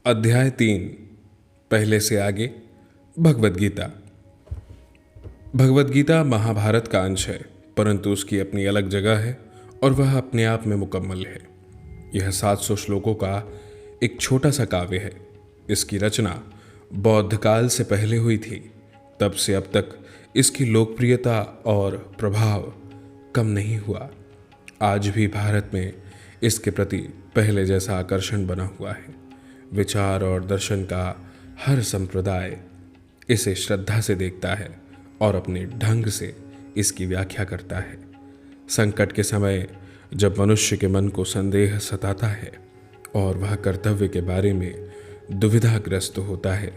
अध्याय 3। पहले से आगे। भगवद गीता। भगवद गीता महाभारत का अंश है, परंतु उसकी अपनी अलग जगह है और वह अपने आप में मुकम्मल है। यह 700 श्लोकों का एक छोटा सा काव्य है। इसकी रचना बौद्ध काल से पहले हुई थी। तब से अब तक इसकी लोकप्रियता और प्रभाव कम नहीं हुआ। आज भी भारत में इसके प्रति पहले जैसा आकर्षण बना हुआ है। विचार और दर्शन का हर संप्रदाय इसे श्रद्धा से देखता है और अपने ढंग से इसकी व्याख्या करता है। संकट के समय जब मनुष्य के मन को संदेह सताता है और वह कर्तव्य के बारे में दुविधाग्रस्त होता है,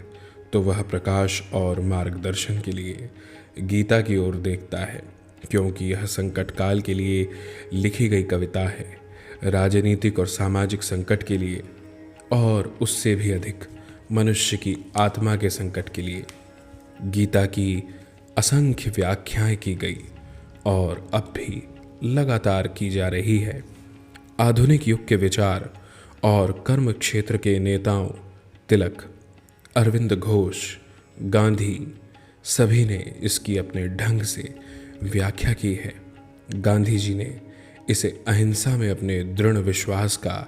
तो वह प्रकाश और मार्गदर्शन के लिए गीता की ओर देखता है, क्योंकि यह संकट काल के लिए लिखी गई कविता है। राजनीतिक और सामाजिक संकट के लिए और उससे भी अधिक मनुष्य की आत्मा के संकट के लिए गीता की असंख्य व्याख्याएं की गई और अब भी लगातार की जा रही है। आधुनिक युग के विचार और कर्म क्षेत्र के नेताओं तिलक, अरविंद घोष, गांधी सभी ने इसकी अपने ढंग से व्याख्या की है। गांधी जी ने इसे अहिंसा में अपने दृढ़ विश्वास का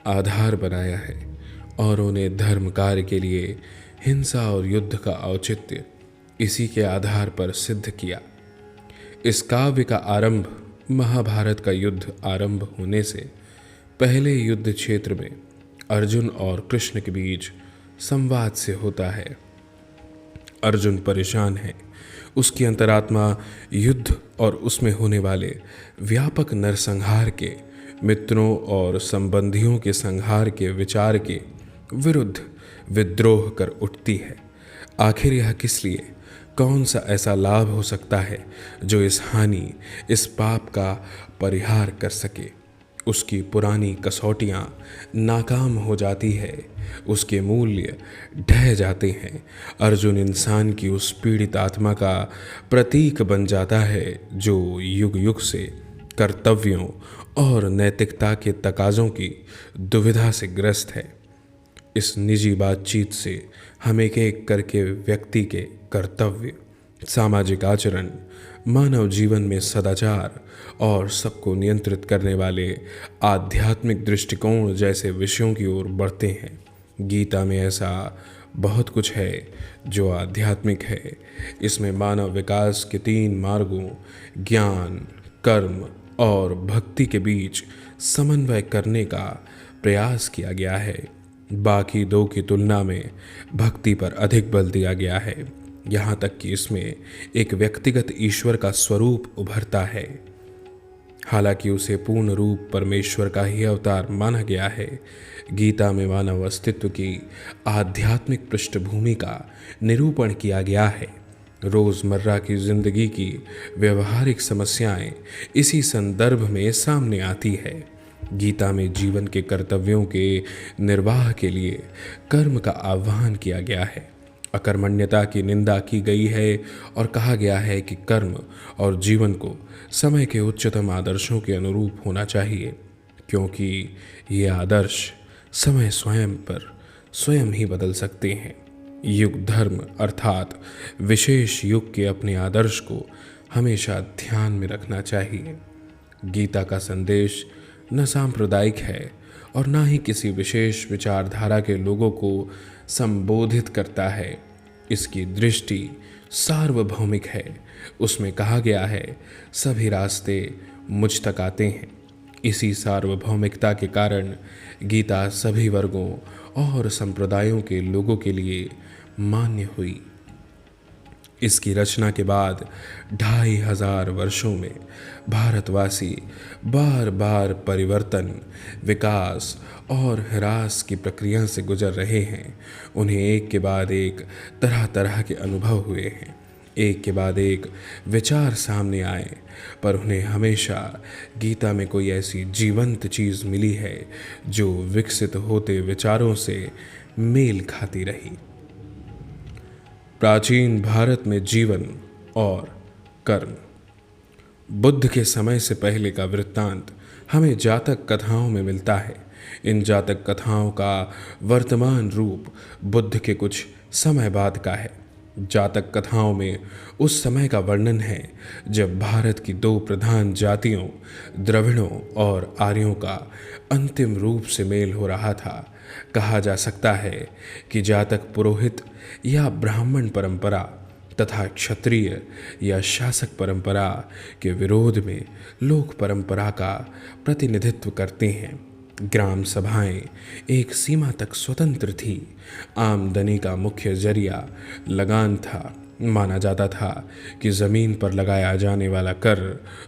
आधार बनाया है और उन्हें धर्म कार्य के लिए हिंसा और युद्ध का औचित्य इसी के आधार पर सिद्ध किया। इस काव्य का आरंभ महाभारत का युद्ध आरंभ होने से पहले युद्ध क्षेत्र में अर्जुन और कृष्ण के बीच संवाद से होता है। अर्जुन परेशान है। उसकी अंतरात्मा युद्ध और उसमें होने वाले व्यापक नरसंहार के, मित्रों और संबंधियों के संहार के विचार के विरुद्ध विद्रोह कर उठती है। आखिर यह किस लिए, कौन सा ऐसा लाभ हो सकता है जो इस हानि, इस पाप का परिहार कर सके। उसकी पुरानी कसौटियाँ नाकाम हो जाती है, उसके मूल्य ढह जाते हैं। अर्जुन इंसान की उस पीड़ित आत्मा का प्रतीक बन जाता है जो युग युग से कर्तव्यों और नैतिकता के तकाज़ों की दुविधा से ग्रस्त है। इस निजी बातचीत से हम एक एक करके व्यक्ति के कर्तव्य, सामाजिक आचरण, मानव जीवन में सदाचार और सबको नियंत्रित करने वाले आध्यात्मिक दृष्टिकोण जैसे विषयों की ओर बढ़ते हैं। गीता में ऐसा बहुत कुछ है जो आध्यात्मिक है। इसमें मानव विकास के 3 मार्गों ज्ञान, कर्म और भक्ति के बीच समन्वय करने का प्रयास किया गया है। बाकी 2 की तुलना में भक्ति पर अधिक बल दिया गया है। यहाँ तक कि इसमें एक व्यक्तिगत ईश्वर का स्वरूप उभरता है। हालांकि उसे पूर्ण रूप परमेश्वर का ही अवतार माना गया है। गीता में मानव अस्तित्व की आध्यात्मिक पृष्ठभूमि का निरूपण किया गया है। रोज़मर्रा की जिंदगी की व्यवहारिक समस्याएं इसी संदर्भ में सामने आती है। गीता में जीवन के कर्तव्यों के निर्वाह के लिए कर्म का आह्वान किया गया है। अकर्मण्यता की निंदा की गई है और कहा गया है कि कर्म और जीवन को समय के उच्चतम आदर्शों के अनुरूप होना चाहिए, क्योंकि ये आदर्श समय स्वयं पर स्वयं ही बदल सकते हैं। युग धर्म अर्थात विशेष युग के अपने आदर्श को हमेशा ध्यान में रखना चाहिए। गीता का संदेश न सांप्रदायिक है और न ही किसी विशेष विचारधारा के लोगों को संबोधित करता है। इसकी दृष्टि सार्वभौमिक है। उसमें कहा गया है, सभी रास्ते मुझ तक आते हैं। इसी सार्वभौमिकता के कारण गीता सभी वर्गों और संप्रदायों के लोगों के लिए मान्य हुई। इसकी रचना के बाद 2500 वर्षों में भारतवासी बार बार परिवर्तन, विकास और ह्रास की प्रक्रिया से गुजर रहे हैं। उन्हें एक के बाद एक तरह तरह के अनुभव हुए हैं, एक के बाद एक विचार सामने आए, पर उन्हें हमेशा गीता में कोई ऐसी जीवंत चीज़ मिली है जो विकसित होते विचारों से मेल खाती रही। प्राचीन भारत में जीवन और कर्म। बुद्ध के समय से पहले का वृत्तांत हमें जातक कथाओं में मिलता है। इन जातक कथाओं का वर्तमान रूप बुद्ध के कुछ समय बाद का है। जातक कथाओं में उस समय का वर्णन है जब भारत की दो प्रधान जातियों द्रविड़ों और आर्यों का अंतिम रूप से मेल हो रहा था। कहा जा सकता है कि जातक पुरोहित या ब्राह्मण परंपरा तथा क्षत्रिय या शासक परंपरा के विरोध में लोक परंपरा का प्रतिनिधित्व करते हैं। ग्राम सभाएं एक सीमा तक स्वतंत्र थी। आमदनी का मुख्य जरिया लगान था। माना जाता था कि जमीन पर लगाया जाने वाला कर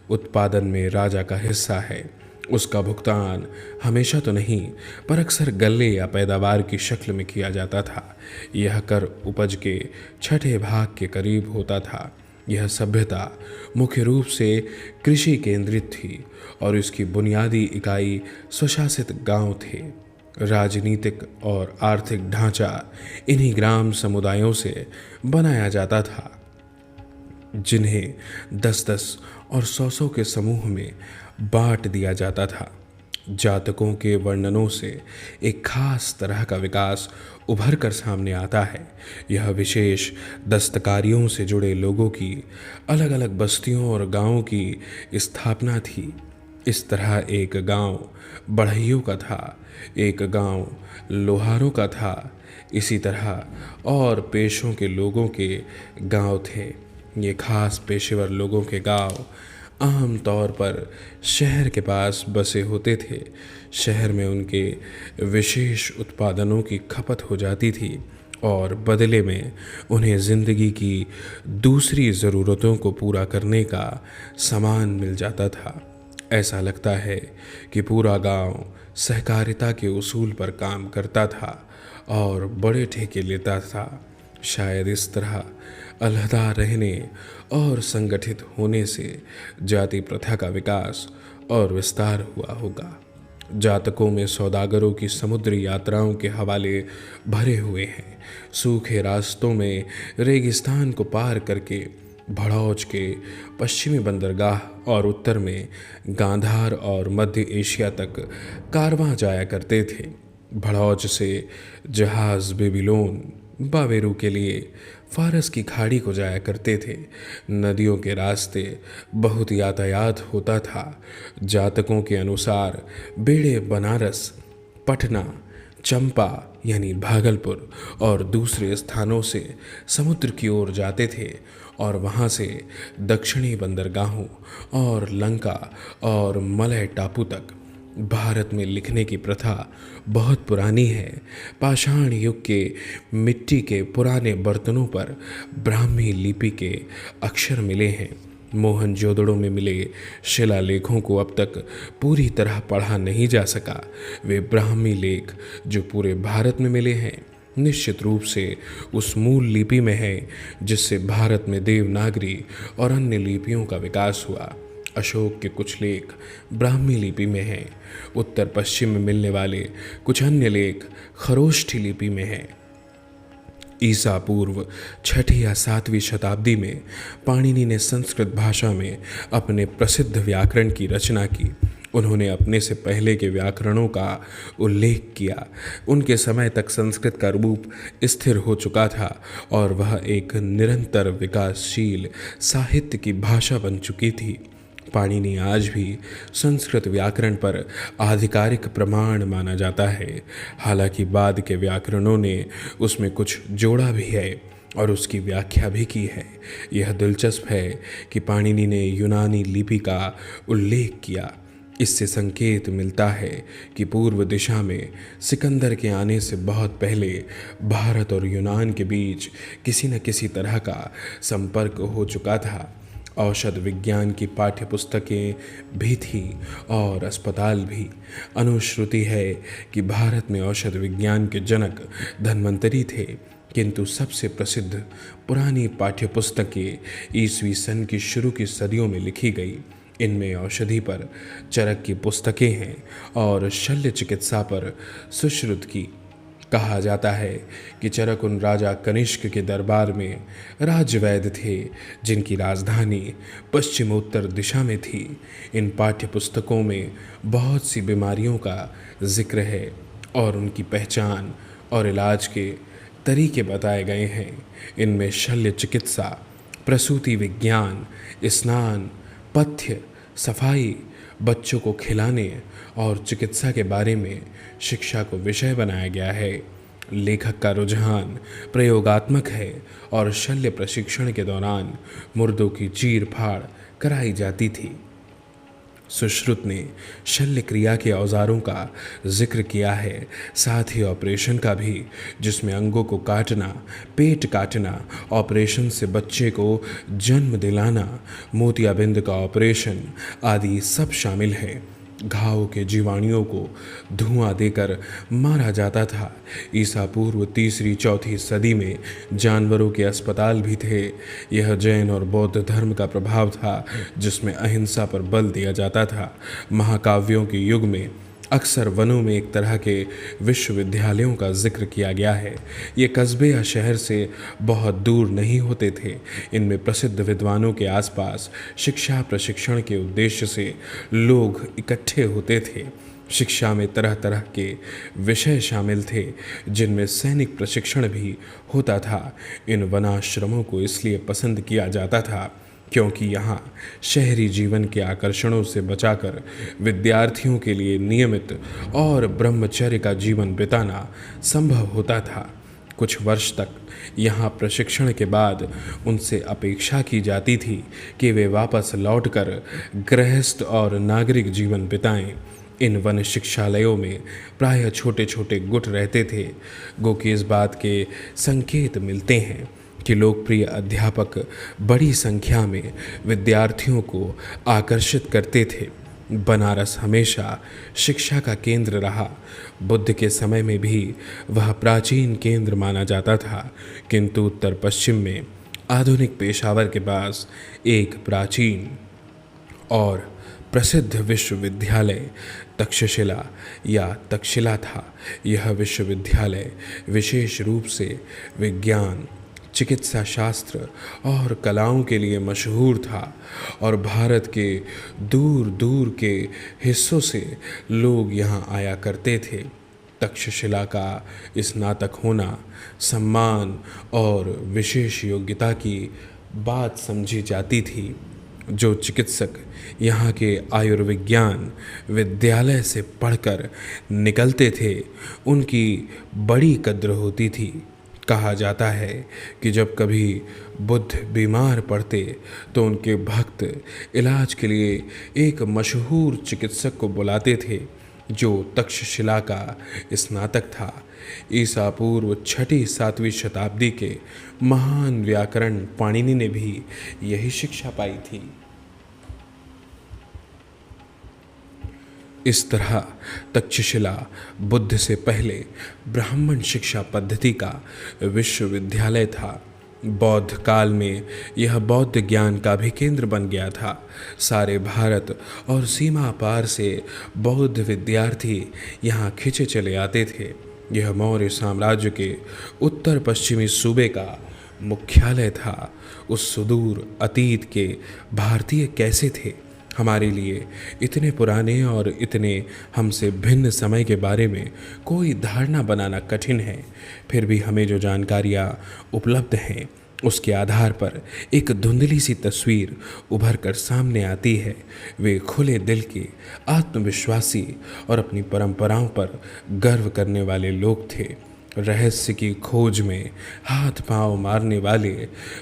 उत्पादन में राजा का हिस्सा है। उसका भुगतान हमेशा तो नहीं पर अक्सर गल्ले या पैदावार की शक्ल में किया जाता था। यह कर उपज के छठे भाग के करीब होता था। यह सभ्यता मुख्य रूप से कृषि केंद्रित थी और इसकी बुनियादी इकाई स्वशासित गांव थे। राजनीतिक और आर्थिक ढांचा इन्हीं ग्राम समुदायों से बनाया जाता था, जिन्हें 10-10 और 100-100 के समूह में बांट दिया जाता था। जातकों के वर्णनों से एक खास तरह का विकास उभर कर सामने आता है। यह विशेष दस्तकारियों से जुड़े लोगों की अलग अलग बस्तियों और गांवों की स्थापना थी। इस तरह एक गांव बढ़इयों का था, एक गांव लोहारों का था, इसी तरह और पेशों के लोगों के गांव थे। ये खास पेशेवर लोगों के गांव आम तौर पर शहर के पास बसे होते थे। शहर में उनके विशेष उत्पादनों की खपत हो जाती थी और बदले में उन्हें ज़िंदगी की दूसरी ज़रूरतों को पूरा करने का सामान मिल जाता था। ऐसा लगता है कि पूरा गांव सहकारिता के उसूल पर काम करता था और बड़े ठेके लेता था। शायद इस तरह अलहदा रहने और संगठित होने से जाति प्रथा का विकास और विस्तार हुआ होगा। जातकों में सौदागरों की समुद्री यात्राओं के हवाले भरे हुए हैं। सूखे रास्तों में रेगिस्तान को पार करके भड़ौच के पश्चिमी बंदरगाह और उत्तर में गांधार और मध्य एशिया तक कारवां जाया करते थे। भड़ौच से जहाज़ बेबीलोन बावेरू के लिए फारस की खाड़ी को जाया करते थे। नदियों के रास्ते बहुत यातायात होता था। जातकों के अनुसार बेड़े बनारस, पटना, चंपा यानी भागलपुर और दूसरे स्थानों से समुद्र की ओर जाते थे और वहाँ से दक्षिणी बंदरगाहों और लंका और मलय टापू तक। भारत में लिखने की प्रथा बहुत पुरानी है। पाषाण युग के मिट्टी के पुराने बर्तनों पर ब्राह्मी लिपि के अक्षर मिले हैं। मोहनजोदड़ो में मिले शिलालेखों को अब तक पूरी तरह पढ़ा नहीं जा सका। वे ब्राह्मी लेख जो पूरे भारत में मिले हैं निश्चित रूप से उस मूल लिपि में है जिससे भारत में देवनागरी और अन्य लिपियों का विकास हुआ। अशोक के कुछ लेख ब्राह्मी लिपि में हैं। उत्तर पश्चिम में मिलने वाले कुछ अन्य लेख खरोष्ठी लिपि में हैं। ईसा पूर्व 6ठी या 7वीं शताब्दी में पाणिनि ने संस्कृत भाषा में अपने प्रसिद्ध व्याकरण की रचना की। उन्होंने अपने से पहले के व्याकरणों का उल्लेख किया। उनके समय तक संस्कृत का रूप स्थिर हो चुका था और वह एक निरंतर विकासशील साहित्य की भाषा बन चुकी थी। पाणिनि आज भी संस्कृत व्याकरण पर आधिकारिक प्रमाण माना जाता है। हालांकि बाद के व्याकरणों ने उसमें कुछ जोड़ा भी है और उसकी व्याख्या भी की है। यह दिलचस्प है कि पाणिनि ने यूनानी लिपि का उल्लेख किया। इससे संकेत मिलता है कि पूर्व दिशा में सिकंदर के आने से बहुत पहले भारत और यूनान के बीच किसी न किसी तरह का संपर्क हो चुका था। औषध विज्ञान की पाठ्य पुस्तकें भी थी और अस्पताल भी। अनुश्रुति है कि भारत में औषध विज्ञान के जनक धन्वंतरी थे, किंतु सबसे प्रसिद्ध पुरानी पाठ्य पुस्तकें ईसवी सन की शुरू की सदियों में लिखी गई। इनमें औषधि पर चरक की पुस्तकें हैं और शल्य चिकित्सा पर सुश्रुत की। कहा जाता है कि चरक उन राजा कनिष्क के दरबार में राजवैद्य थे जिनकी राजधानी पश्चिमोत्तर दिशा में थी। इन पाठ्य पुस्तकों में बहुत सी बीमारियों का जिक्र है और उनकी पहचान और इलाज के तरीके बताए गए हैं। इनमें शल्य चिकित्सा, प्रसूति विज्ञान, स्नान, पथ्य, सफाई, बच्चों को खिलाने और चिकित्सा के बारे में शिक्षा को विषय बनाया गया है। लेखक का रुझान प्रयोगात्मक है और शल्य प्रशिक्षण के दौरान मुर्दों की चीर फाड़ कराई जाती थी। सुश्रुत ने शल्य क्रिया के औजारों का जिक्र किया है, साथ ही ऑपरेशन का भी, जिसमें अंगों को काटना, पेट काटना, ऑपरेशन से बच्चे को जन्म दिलाना, मोतियाबिंद का ऑपरेशन आदि सब शामिल है। घाव के जीवाणुओं को धुआं देकर मारा जाता था। ईसा पूर्व 3री-4वीं सदी में जानवरों के अस्पताल भी थे। यह जैन और बौद्ध धर्म का प्रभाव था जिसमें अहिंसा पर बल दिया जाता था। महाकाव्यों के युग में अक्सर वनों में एक तरह के विश्वविद्यालयों का जिक्र किया गया है। ये कस्बे या शहर से बहुत दूर नहीं होते थे। इनमें प्रसिद्ध विद्वानों के आसपास शिक्षा प्रशिक्षण के उद्देश्य से लोग इकट्ठे होते थे। शिक्षा में तरह तरह के विषय शामिल थे जिनमें सैनिक प्रशिक्षण भी होता था। इन वनाश्रमों को इसलिए पसंद किया जाता था क्योंकि यहाँ शहरी जीवन के आकर्षणों से बचाकर विद्यार्थियों के लिए नियमित और ब्रह्मचर्य का जीवन बिताना संभव होता था। कुछ वर्ष तक यहाँ प्रशिक्षण के बाद उनसे अपेक्षा की जाती थी कि वे वापस लौटकर गृहस्थ और नागरिक जीवन बिताएं। इन वन शिक्षालयों में प्रायः छोटे छोटे गुट रहते थे। गो कि इस बात के संकेत मिलते हैं कि लोकप्रिय अध्यापक बड़ी संख्या में विद्यार्थियों को आकर्षित करते थे। बनारस हमेशा शिक्षा का केंद्र रहा। बुद्ध के समय में भी वह प्राचीन केंद्र माना जाता था, किंतु उत्तर पश्चिम में आधुनिक पेशावर के पास एक प्राचीन और प्रसिद्ध विश्वविद्यालय तक्षशिला या तक्षशिला था। यह विश्वविद्यालय विशेष रूप से विज्ञान, चिकित्सा शास्त्र और कलाओं के लिए मशहूर था और भारत के दूर दूर के हिस्सों से लोग यहाँ आया करते थे। तक्षशिला का स्नातक होना सम्मान और विशेष योग्यता की बात समझी जाती थी। जो चिकित्सक यहाँ के आयुर्विज्ञान विद्यालय से पढ़कर निकलते थे उनकी बड़ी कद्र होती थी। कहा जाता है कि जब कभी बुद्ध बीमार पड़ते तो उनके भक्त इलाज के लिए एक मशहूर चिकित्सक को बुलाते थे जो तक्षशिला का स्नातक था। ईसा पूर्व 6ठी-7वीं शताब्दी के महान व्याकरण पाणिनि ने भी यही शिक्षा पाई थी। इस तरह तक्षशिला बुद्ध से पहले ब्राह्मण शिक्षा पद्धति का विश्वविद्यालय था। बौद्ध काल में यह बौद्ध ज्ञान का भी केंद्र बन गया था। सारे भारत और सीमा पार से बौद्ध विद्यार्थी यहाँ खिंचे चले आते थे। यह मौर्य साम्राज्य के उत्तर पश्चिमी सूबे का मुख्यालय था। उस सुदूर अतीत के भारतीय कैसे थे? हमारे लिए इतने पुराने और इतने हमसे भिन्न समय के बारे में कोई धारणा बनाना कठिन है। फिर भी हमें जो जानकारियाँ उपलब्ध हैं उसके आधार पर एक धुंधली सी तस्वीर उभर कर सामने आती है। वे खुले दिल के, आत्मविश्वासी और अपनी परंपराओं पर गर्व करने वाले लोग थे। रहस्य की खोज में हाथ पांव मारने वाले,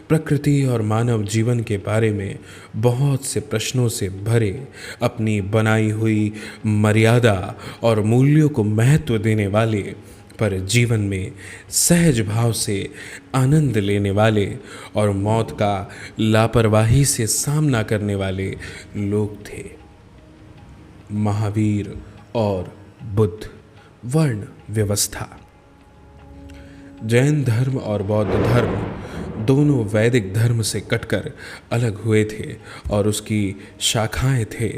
प्रकृति और मानव जीवन के बारे में बहुत से प्रश्नों से भरे, अपनी बनाई हुई मर्यादा और मूल्यों को महत्व देने वाले, पर जीवन में सहज भाव से आनंद लेने वाले और मौत का लापरवाही से सामना करने वाले लोग थे। महावीर और बुद्ध। वर्ण व्यवस्था। जैन धर्म और बौद्ध धर्म दोनों वैदिक धर्म से कटकर अलग हुए थे और उसकी शाखाएं थे,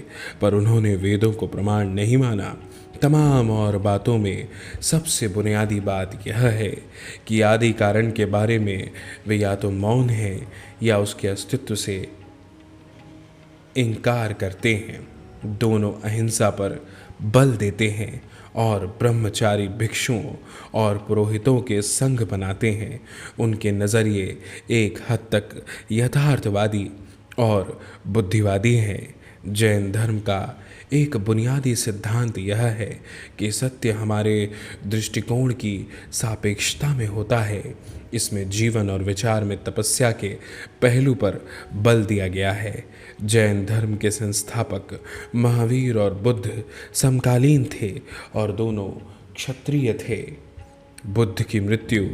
पर उन्होंने वेदों को प्रमाण नहीं माना तमाम और बातों में सबसे बुनियादी बात यह है कि आदि कारण के बारे में वे या तो मौन हैं या उसके अस्तित्व से इनकार करते हैं। दोनों अहिंसा पर बल देते हैं और ब्रह्मचारी भिक्षुओं और पुरोहितों के संघ बनाते हैं। उनके नज़रिए एक हद तक यथार्थवादी और बुद्धिवादी हैं। जैन धर्म का एक बुनियादी सिद्धांत यह है कि सत्य हमारे दृष्टिकोण की सापेक्षता में होता है। इसमें जीवन और विचार में तपस्या के पहलू पर बल दिया गया है। जैन धर्म के संस्थापक महावीर और बुद्ध समकालीन थे और दोनों क्षत्रिय थे। बुद्ध की मृत्यु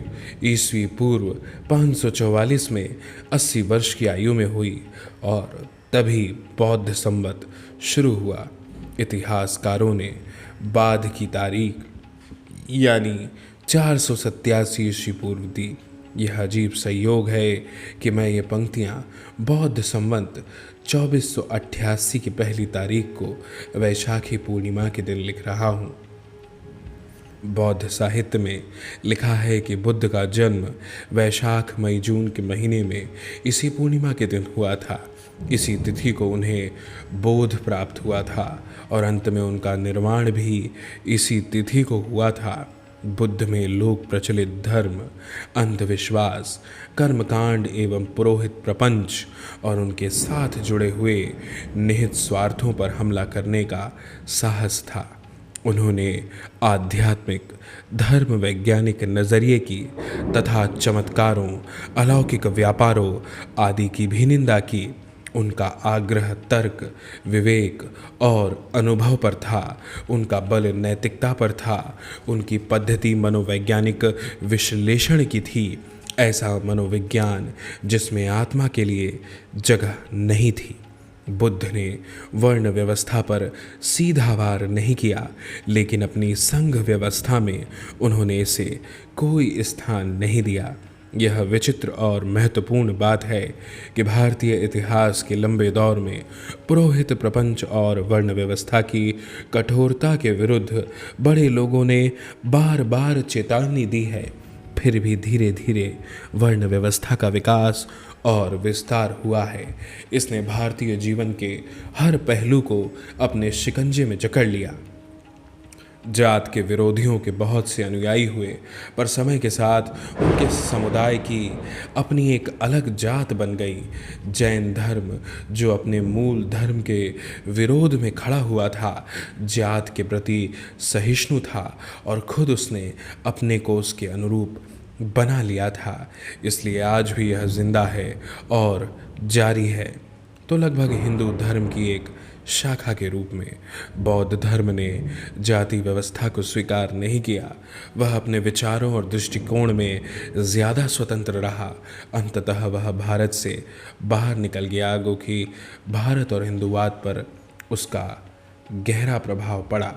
ईस्वी पूर्व 544 में 80 वर्ष की आयु में हुई और तभी बौद्ध संवत शुरू हुआ। इतिहासकारों ने बाद की तारीख यानी 487 ईस्वी पूर्व दी। यह अजीब संयोग है कि मैं ये पंक्तियाँ बौद्ध संवत 2488 की पहली तारीख को वैशाखी पूर्णिमा के दिन लिख रहा हूँ। बौद्ध साहित्य में लिखा है कि बुद्ध का जन्म वैशाख मई जून के महीने में इसी पूर्णिमा के दिन हुआ था। इसी तिथि को उन्हें बोध प्राप्त हुआ था और अंत में उनका निर्वाण भी इसी तिथि को हुआ था। बुद्ध में लोक प्रचलित धर्म, अंधविश्वास, कर्मकांड एवं पुरोहित प्रपंच और उनके साथ जुड़े हुए निहित स्वार्थों पर हमला करने का साहस था। उन्होंने आध्यात्मिक धर्म वैज्ञानिक नज़रिए की तथा चमत्कारों, अलौकिक व्यापारों आदि की भी निंदा की। उनका आग्रह तर्क, विवेक और अनुभव पर था। उनका बल नैतिकता पर था। उनकी पद्धति मनोवैज्ञानिक विश्लेषण की थी। ऐसा मनोविज्ञान जिसमें आत्मा के लिए जगह नहीं थी। बुद्ध ने वर्ण व्यवस्था पर सीधा वार नहीं किया, लेकिन अपनी संघ व्यवस्था में उन्होंने इसे कोई स्थान नहीं दिया। यह विचित्र और महत्वपूर्ण बात है कि भारतीय इतिहास के लंबे दौर में पुरोहित प्रपंच और वर्ण व्यवस्था की कठोरता के विरुद्ध बड़े लोगों ने बार बार चेतावनी दी है। फिर भी धीरे धीरे वर्ण व्यवस्था का विकास और विस्तार हुआ है। इसने भारतीय जीवन के हर पहलू को अपने शिकंजे में जकड़ लिया। जात के विरोधियों के बहुत से अनुयायी हुए, पर समय के साथ उनके समुदाय की अपनी एक अलग जात बन गई। जैन धर्म, जो अपने मूल धर्म के विरोध में खड़ा हुआ था, जात के प्रति सहिष्णु था और खुद उसने अपने को उसके अनुरूप बना लिया था। इसलिए आज भी यह जिंदा है और जारी है। तो लगभग हिंदू धर्म की एक शाखा के रूप में बौद्ध धर्म ने जाति व्यवस्था को स्वीकार नहीं किया। वह अपने विचारों और दृष्टिकोण में ज़्यादा स्वतंत्र रहा। अंततः वह भारत से बाहर निकल गया, क्योंकि भारत और हिंदूवाद पर उसका गहरा प्रभाव पड़ा।